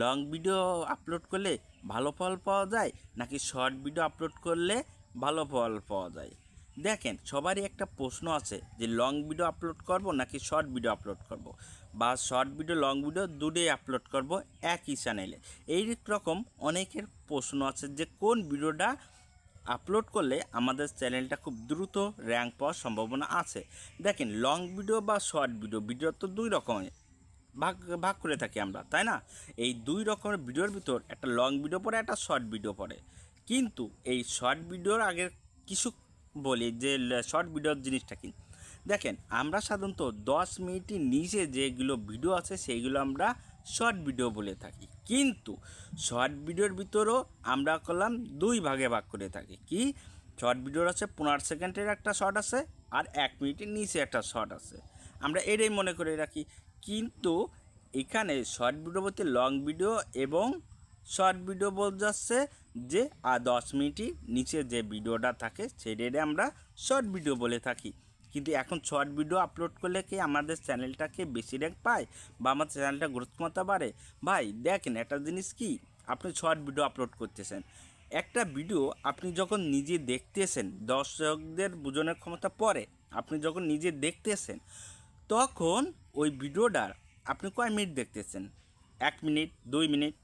Long video upload করলে ভালো ফল পাওয়া যায় নাকি শর্ট ভিডিও আপলোড করলে ভালো ফল পাওয়া যায়? দেখেন, সবারই একটা প্রশ্ন আছে যে লং ভিডিও আপলোড করব নাকি শর্ট ভিডিও আপলোড করব, বা শর্ট ভিডিও লং ভিডিও দুটোই আপলোড করব একই চ্যানেলে। এই রকম অনেকের প্রশ্ন আছে যে কোন ভিডিওটা আপলোড করলে আমাদের চ্যানেলটা খুব দ্রুত র্যাঙ্ক পাওয়ার সম্ভাবনা আছে। দেখেন, লং ভিডিও বা শর্ট ভিডিও তো দুই রকমের ভাগ ভাগ করে থাকি আমরা, তাই না? এই দুই রকমের ভিডিওর ভিতর একটা লং ভিডিও পড়ে, একটা শর্ট ভিডিও পড়ে। কিন্তু এই শর্ট ভিডিওর আগে কিছু বলি যে শর্ট ভিডিওর জিনিসটা কি। দেখেন, আমরা সাধারণত 10 মিনিটের নিচে যেগুলো ভিডিও আছে সেইগুলো আমরা শর্ট ভিডিও বলে থাকি। কিন্তু শর্ট ভিডিওর ভিতরেও আমরা করলাম দুই ভাগে ভাগ করে থাকি। কি, শর্ট ভিডিওর আছে 15 সেকেন্ডের একটা শর্ট আছে, আর 1 মিনিটের নিচে একটা শর্ট আছে। আমরা এটাই মনে করে রাখি। কিন্তু এখানে শর্ট ভিডিও বলতে লং ভিডিও এবং শর্ট ভিডিও বলতে যাচ্ছে যে 10 মিনিটের নিচে যে ভিডিওটা থাকে সেটাই আমরা শর্ট ভিডিও বলে থাকি। কিন্তু এখন শর্ট ভিডিও আপলোড করলে কি আমাদের চ্যানেলটাকে বেশি র্যাঙ্ক পায় বা আমাদের চ্যানেলটা গ্রোথক্ষমতা বাড়ে? ভাই দেখেন, একটা জিনিস কি, আপনি শর্ট ভিডিও আপলোড করতেছেন, একটা ভিডিও আপনি যখন নিজে দেখতেছেন, দর্শকদের বোঝানোর ক্ষমতা পরে আপনি যখন নিজে দেখতেছেন, তখন ওই ভিডিওটার আপনি কয় মিনিট দেখতেছেন? 1 মিনিট, 2 মিনিট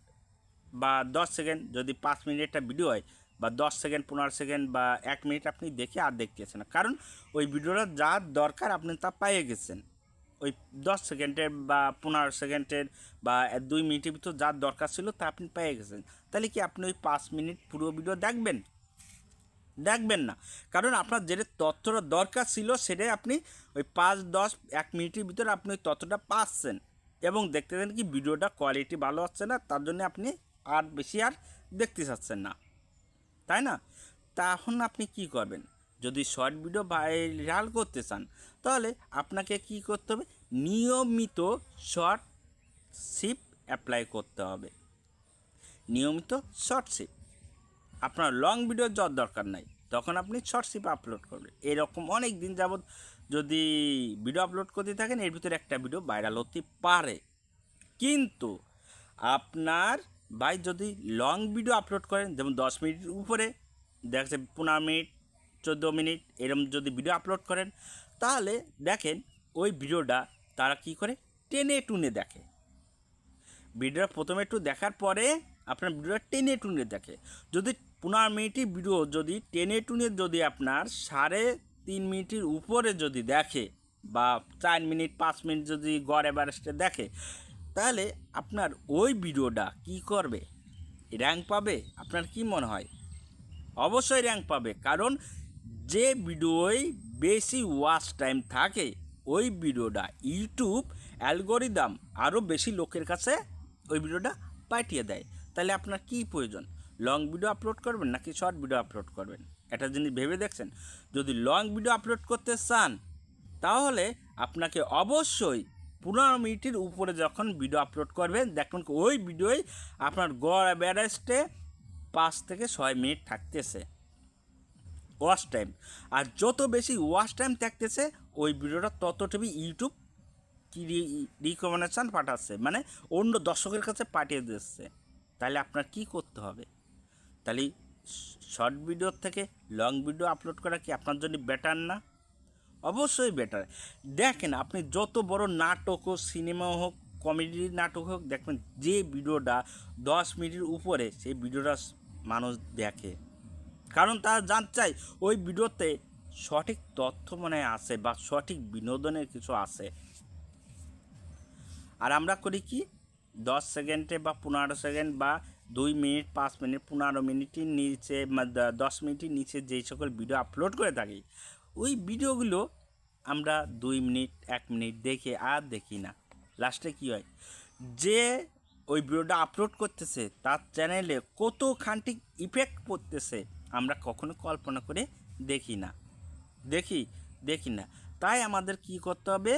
বা 10 সেকেন্ড? যদি 5 মিনিট একটা ভিডিও হয়, বা 10 সেকেন্ড, 15 সেকেন্ড বা 1 মিনিট আপনি দেখে আর দেখতেছেন না, কারণ ওই ভিডিওটা যা দরকার আপনি তা পেয়ে গেছেন। ওই 10 সেকেন্ডের বা 15 সেকেন্ডের বা 2 মিনিটের ভিতর যা দরকার ছিল তা আপনি পেয়ে গেছেন। তাহলে কি আপনি ওই 5 মিনিট পুরো ভিডিও দেখবেন? দেখবেন না, কারণ আপনার যেটা তথ্যটা দরকার ছিল সেটাই আপনি ওই 5, 10, 1 মিনিটের ভিতরে আপনি ওই তথ্যটা পাচ্ছেন, এবং দেখতেছেন কি ভিডিওটা কোয়ালিটি ভালো হচ্ছে না, তার জন্য আপনি আর বেশি আর দেখতে চাচ্ছেন না, তাই না? তখন আপনি কি করবেন? যদি শর্ট ভিডিও ভাইরাল করতে চান, তাহলে আপনাকে কি করতে হবে? নিয়মিত শর্ট শিপ অ্যাপ্লাই করতে হবে। নিয়মিত শর্ট শিপ, আপনার লং ভিডিও যাওয়ার দরকার নাই, তখন আপনি শর্ট শিপ আপলোড করবেন। এরকম অনেক দিন যাবৎ যদি ভিডিও আপলোড করতে থাকেন, এর ভিতরে একটা ভিডিও ভাইরাল হতে পারে। কিন্তু আপনার ভাই যদি লং ভিডিও আপলোড করেন, যেমন 10 মিনিটের উপরে, দেখা যাচ্ছে 15 মিনিট, 14 মিনিট এরকম যদি ভিডিও আপলোড করেন, তাহলে দেখেন ওই ভিডিওটা তারা কি করে, টেনে টুনে দেখে। ভিডিওটা প্রথমে একটু দেখার পরে আপনার ভিডিওটা টেনে টুনে দেখে। যদি 15 মিনিটের ভিডিও যদি টেনে টুনে যদি আপনার 3.5 মিনিটের উপরে যদি দেখে, বা 4 মিনিট 5 মিনিট যদি গড় এভারেস্টে দেখে, তাহলে আপনার ওই ভিডিওটা কি করবে? র্যাঙ্ক পাবে? আপনার কি মনে হয়? অবশ্যই র্যাঙ্ক পাবে, কারণ যে ভিডিওয় বেশি ওয়াচ টাইম থাকে ওই ভিডিওটা ইউটিউব অ্যালগোরিদম আরও বেশি লোকের কাছে ওই ভিডিওটা পাঠিয়ে দেয়। তাহলে আপনার কি প্রয়োজন? লং ভিডিও আপলোড করবেন নাকি শর্ট ভিডিও আপলোড করবেন? একটা জিনিস ভেবে দেখছেন? যদি লং ভিডিও আপলোড করতে চান, তাহলে আপনাকে অবশ্যই 15 মিনিটের উপরে যখন ভিডিও আপলোড করবেন, দেখুন ওই ভিডিওয় আপনার গড় অ্যাভারেজে 5 থেকে 6 মিনিট থাকতেছে ওয়াচ টাইম। আর যত বেশি ওয়াচ টাইম থাকতেছে ওই ভিডিওটা ততটুকুই ইউটিউব কি রিকমেন্ডেশন পাঠাচ্ছে, মানে অন্য দর্শকের কাছে পাঠিয়ে দিচ্ছে। তাহলে আপনার কি করতে হবে? তাহলে শর্ট ভিডিওর থেকে লং ভিডিও আপলোড করা কি আপনার জন্য বেটার না? অবশ্যই বেটার। দেখেন, আপনি যত বড় নাটক হোক, সিনেমা হোক, কমেডি নাটক হোক, দেখবেন যে ভিডিওটা 10 মিনিটের উপরে সেই ভিডিওটা মানুষ দেখে, কারণ তারা জানতে চায় ওই ভিডিওতে সঠিক তথ্য মনে আছে বা সঠিক বিনোদনের কিছু আছে। আর আমরা করি কি, 10 সেকেন্ডে বা 15 সেকেন্ড বা 2 মিনিট, 5 মিনিট, 15 মিনিটের নিচে, 10 মিনিটের নিচে যেই সকল ভিডিও আপলোড করে থাকি, ওই ভিডিওগুলো আমরা 2 মিনিট, 1 মিনিট দেখে আর দেখি না। লাস্টে কী হয়, যে ওই ভিডিওটা আপলোড করতেছে তার চ্যানেলে কতখানটি ইফেক্ট পড়তেছে আমরা কখনো কল্পনা করে দেখি না। দেখি না। তাই আমাদের কি করতে হবে?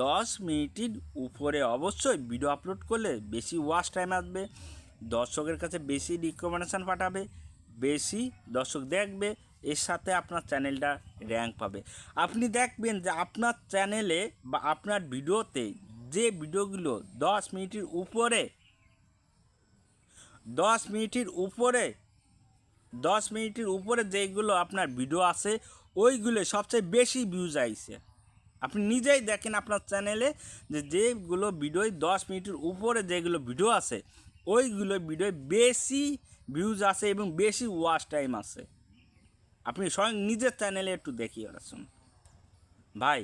10 মিনিটের উপরে অবশ্যই ভিডিও আপলোড করলে বেশি ওয়াচ টাইম আসবে, দর্শকের কাছে বেশি রিকমেন্ডেশন পাঠাবে, বেশি দর্শক দেখবে, এর সাথে আপনার চ্যানেলটা র্যাঙ্ক পাবে। আপনি দেখবেন যে আপনার চ্যানেলে বা আপনার ভিডিওতে যে ভিডিওগুলো 10 মিনিটের উপরে 10 মিনিটের উপরে 10 মিনিটের উপরে যেগুলো আপনার ভিডিও আছে ওইগুলো সবচেয়ে বেশি ভিউজ আইছে। আপনি নিজেই দেখেন আপনার চ্যানেলে যে যেগুলো ভিডিও 10 মিনিটের উপরে যেগুলো ভিডিও আছে ওইগুলো ভিডিও বেশি ভিউজ আছে এবং বেশি ওয়াচ টাইম আছে। আপনি স্বয়ং নিজের চ্যানেলে একটু দেখিয়ে রাখুন ভাই।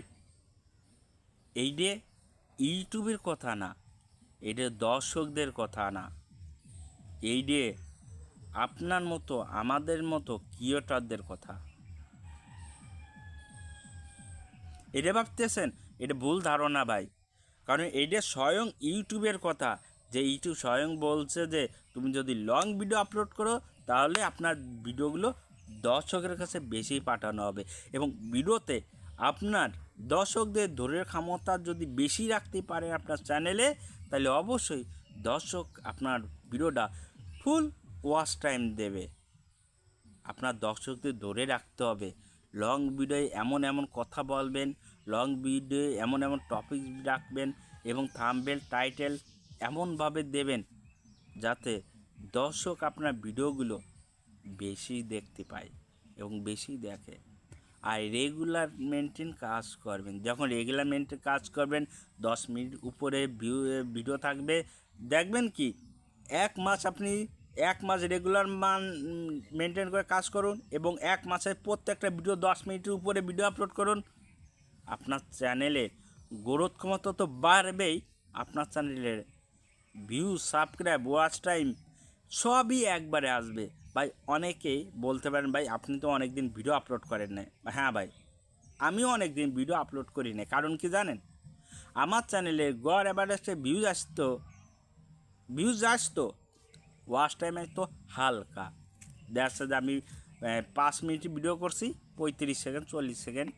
এইটা ইউটিউবের কথা না, এটা দর্শকদের কথা না, এইটা আপনার মতো আমাদের মতো ক্রিয়েটরদের কথা। এটা ভাবতেছেন এটা ভুল ধারণা ভাই, কারণ এইটা স্বয়ং ইউটিউবের কথা, যে ইউটিউব স্বয়ং বলছে যে তুমি যদি লং ভিডিও আপলোড করো তাহলে আপনার ভিডিওগুলো দর্শকের কাছে বেশি পাঠানো হবে, এবং ভিডিওতে আপনার দর্শকদের ধরে ক্ষমতা যদি বেশি রাখতে পারেন আপনার চ্যানেলে, তাহলে অবশ্যই দর্শক আপনার ভিডিওটা ফুল ওয়াচ টাইম দেবে। আপনার দর্শকদের ধরে রাখতে হবে। লং ভিডিওয়ে এমন এমন কথা বলবেন, লং ভিডিওয়ে এমন এমন টপিক রাখবেন এবং থাম্বনেল টাইটেল এমনভাবে দেবেন যাতে দর্শক আপনার ভিডিওগুলো বেশি দেখতে পায় এবং বেশি দেখে। আর রেগুলার মেনটেন কাজ করবেন। যখন রেগুলার মেনটেন কাজ করবেন 10 মিনিট উপরে ভিডিও থাকবে, দেখবেন কি 1 মাস আপনি 1 মাস রেগুলার মেনটেন করে কাজ করুন এবং 1 মাসে প্রত্যেকটা ভিডিও 10 মিনিটের উপরে ভিডিও আপলোড করুন, আপনার চ্যানেলের গ্রোথ ক্ষমতা তো বাড়বেই, আপনার চ্যানেলের ভিউ, সাবস্ক্রাইব, ওয়াচ টাইম সবই একবারে আসবে। ভাই অনেকেই বলতে পারেন ভাই আপনি তো অনেক দিন ভিডিও আপলোড করেন না। হ্যাঁ ভাই, আমিও অনেক দিন ভিডিও আপলোড করি না, কারণ কি জানেন, আমার চ্যানেলে গড় অ্যাভারেজে ভিউজ আসতো, ওয়াচ টাইম আসতো হালকা। দেখা যাচ্ছে যে আমি 5 মিনিট ভিডিও করছি, 35 সেকেন্ড, 40 সেকেন্ড,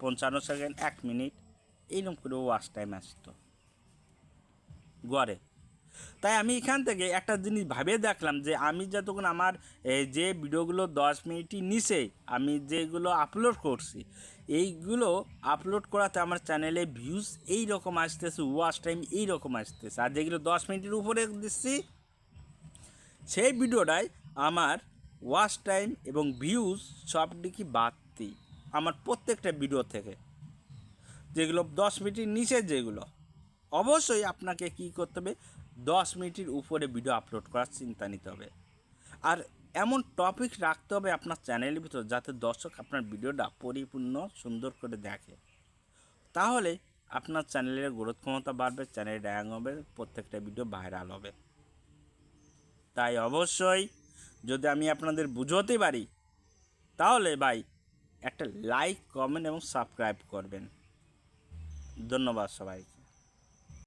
55 সেকেন্ড, 1 মিনিট এইরকম করে ওয়াচ টাইম আসতো গড়ে। তাই আমি এখান থেকে একটা জিনিস ভাবে দেখলাম যে আমি যতক্ষণ আমার যে ভিডিওগুলো 10 মিনিটই নিচে আমি যেগুলো আপলোড করছি, এইগুলো আপলোড করাতে আমার চ্যানেলে ভিউজ এই রকম আসতেছে, ওয়াচ টাইম এই রকম আসতেছে। আর যেগুলো 10 মিনিটের উপরে দিচ্ছি সেই ভিডিওটাই আমার ওয়াচ টাইম এবং ভিউজ সব দিকই বাড়তি আমার প্রত্যেকটা ভিডিও থেকে। যেগুলো 10 মিনিটের নিচে যেগুলো, অবশ্যই আপনাকে কী করতে হবে, 10 মিনিটের উপরে ভিডিও আপলোড করার চিন্তা নিতে হবে। আর এমন টপিক রাখতে হবে আপনার চ্যানেলের ভিতর যাতে দর্শক আপনার ভিডিওটা পরিপূর্ণ সুন্দর করে দেখে, তাহলে আপনার চ্যানেলের গ্রোথ ক্ষমতা বাড়বে, চ্যানেল র্যাঙ্ক হবে, প্রত্যেকটা ভিডিও ভাইরাল হবে। তাই অবশ্যই যদি আমি আপনাদের বুঝতে পারি তাহলে ভাই একটা লাইক, কমেন্ট এবং সাবস্ক্রাইব করবেন। ধন্যবাদ সবাইকে।